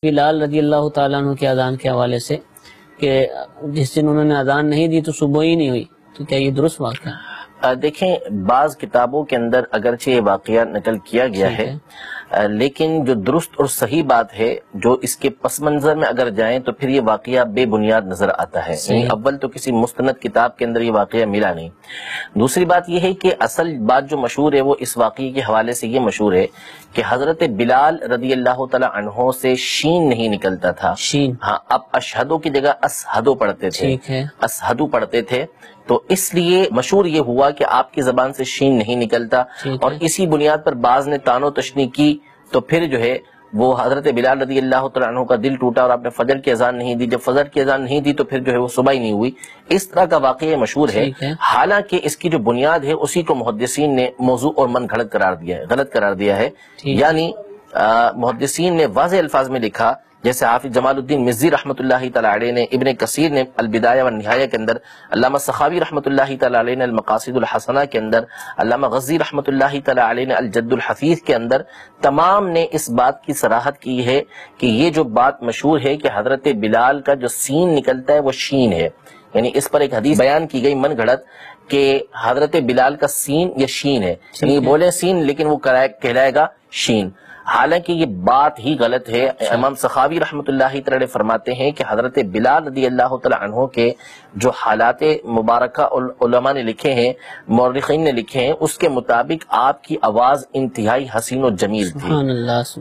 بلال رضی اللہ تعالیٰ عنہ کی اذان کے حوالے سے کہ جس دن انہوں نے اذان نہیں دی تو صبح ہی نہیں ہوئی، تو کیا یہ درست واقعہ؟ دیکھیں، بعض کتابوں کے اندر اگرچہ یہ واقعہ نقل کیا گیا ہے، لیکن جو درست اور صحیح بات ہے، جو اس کے پس منظر میں اگر جائیں تو پھر یہ واقعہ بے بنیاد نظر آتا ہے. یعنی اول تو کسی مستند کتاب کے اندر یہ واقعہ ملا نہیں. دوسری بات یہ ہے کہ اصل بات جو مشہور ہے وہ اس واقعے کے حوالے سے یہ مشہور ہے کہ حضرت بلال رضی اللہ تعالی عنہ سے شین نہیں نکلتا تھا. شین، ہاں، اب اشہدو کی جگہ اسہدو پڑھتے تھے، اسہدو پڑھتے تھے، تو اس لیے مشہور یہ ہوا کہ آپ کی زبان سے شین نہیں نکلتا. اور اسی بنیاد پر بعض نے تان و تشنیع کی، تو پھر جو ہے وہ حضرت بلال رضی اللہ تعالیٰ عنہ کا دل ٹوٹا اور آپ نے فجر کی اذان نہیں دی. جب فجر کی اذان نہیں دی تو پھر جو ہے وہ صبح ہی نہیں ہوئی. اس طرح کا واقعہ مشہور ہے. حالانکہ اس کی جو بنیاد ہے اسی کو محدثین نے موضوع اور من گھڑت قرار دیا ہے، غلط قرار دیا ہے. یعنی محدثین نے واضح الفاظ میں لکھا، جیسے حافظ جمال الدین مزی رحمۃ اللہ تعالی علیہ نے، ابن کثیر نے البدایہ والنہایہ کے اندر، علامہ سخاوی رحمۃ اللہ تعالی علیہ نے المقاصد الحسنہ کے اندر، علامہ غزی رحمۃ اللہ تعالی علیہ نے الجد الحفیظ کے اندر، تمام نے اس بات کی صراحت کی ہے کہ یہ جو بات مشہور ہے کہ حضرت بلال کا جو سین نکلتا ہے وہ شین ہے. یعنی اس پر ایک حدیث بیان کی گئی من گھڑت کہ حضرت بلال کا سین یا شین ہے، یعنی بولے سین لیکن وہ کہلائے گا شین. حالانکہ یہ بات ہی غلط ہے. امام سخاوی رحمۃ اللہ تعالی فرماتے ہیں کہ حضرت بلال رضی اللہ تعالی عنہ کے جو حالات مبارکہ علماء نے لکھے ہیں، مورخین نے لکھے ہیں، اس کے مطابق آپ کی آواز انتہائی حسین و جمیل تھی،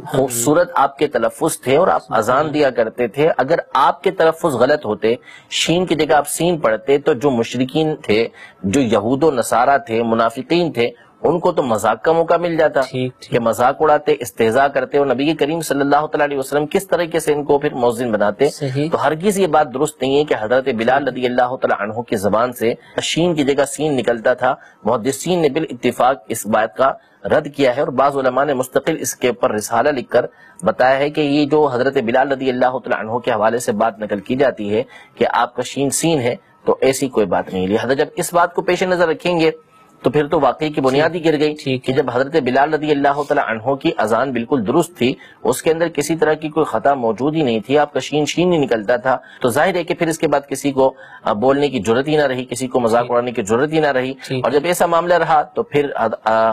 خوبصورت آپ کے تلفظ تھے اور آپ اذان دیا کرتے تھے. اگر آپ کے تلفظ غلط ہوتے، شین کی جگہ آپ سین پڑھتے، تو جو مشرکین تھے، جو یہود و نصارہ تھے، منافقین تھے، ان کو تو مذاق کا موقع مل جاتا کہ مذاق اڑاتے، استہزاء کرتے، اور نبی کریم صلی اللہ تعالی علیہ وسلم کس طریقے سے ان کو پھر مؤذن بناتے. تو ہرگز یہ بات درست نہیں ہے کہ حضرت بلال رضی اللہ تعالی عنہ کی زبان سے شین کی جگہ سین نکلتا تھا. محدثین نے بالاتفاق اس بات کا رد کیا ہے، اور بعض علماء نے مستقل اس کے اوپر رسالہ لکھ کر بتایا ہے کہ یہ جو حضرت بلال رضی اللہ تعالی عنہ کے حوالے سے بات نقل کی جاتی ہے کہ آپ کا شین سین ہے، تو ایسی کوئی بات نہیں. لہذا جب اس بات کو پیش نظر رکھیں گے تو پھر تو واقعی کی بنیاد ہی گر گئی کہ جب حضرت بلال رضی اللہ تعالی عنہ کی اذان بالکل درست تھی، اس کے اندر کسی طرح کی کوئی خطا موجود ہی نہیں تھی، آپ کا شین شین ہی نکلتا تھا، تو ظاہر ہے کہ پھر اس کے بعد کسی کو بولنے کی جرت ہی نہ رہی، کسی کو مذاق اڑانے کی جرت ہی نہ رہی. اور جب ایسا معاملہ رہا تو پھر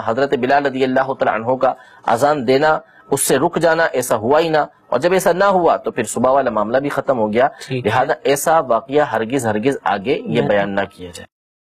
حضرت بلال رضی اللہ تعالی عنہ کا اذان دینا، اس سے رک جانا، ایسا ہوا ہی نہ. اور جب ایسا نہ ہوا تو پھر صبح والا معاملہ بھی ختم ہو گیا. لہذا ایسا واقعہ ہرگز آگے یہ بیان نہ کیا جائے.